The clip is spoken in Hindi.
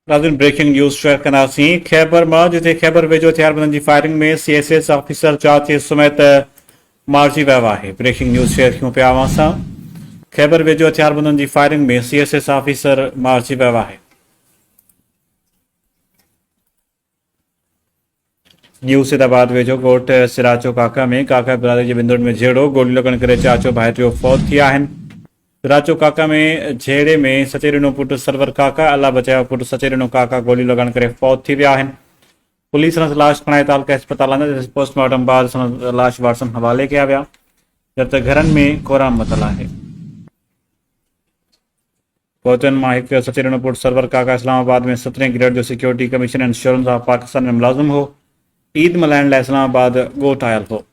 नाज़रीन ब्रेकिंग न्यूज़ शेयर कंदासीं खैबर मां जिते खैबर वेझो हथियारबंदनि जी फायरिंग में CSS ऑफिसर चाची समेत मारिजी वियो आहे। ब्रेकिंग न्यूज़ शेयर कयूं पिया अवां सां। खैबर वेझो हथियारबंदनि जी फायरिंग में CSS ऑफिसर मारिजी वियो आहे। न्यू सिदाबाद वेझो ॻोठ सिराचो काका में काका बिरादरी जी बिंदुनि में झेड़ो गोली लॻण करे चाचो भाइटियो फौत थिया आहिनि। सिराचो काका में झेड़े में सचेरिनो पुट सरवर काका अल्लाह बचायो पुट सचेरिनो काका गोली लॻण करे फौत थी विया आहिनि। पुलिस संदसि लाश खणाए तालुका अस्पताल आंदा पोस्टमार्टम बाद संदसि लाश वारसनि हवाले कया विया जबकि घरनि में कोराम मतल आहे। फौतनि मां हिकु सचेरिनो पुट सरवर काका इस्लामाबाद में 17 ग्रेड जो security commission insurance of Pakistan में मुलाज़िम हो। ईद मल्हाइण लाइ इस्लामाबाद ॻोठ आयल हो।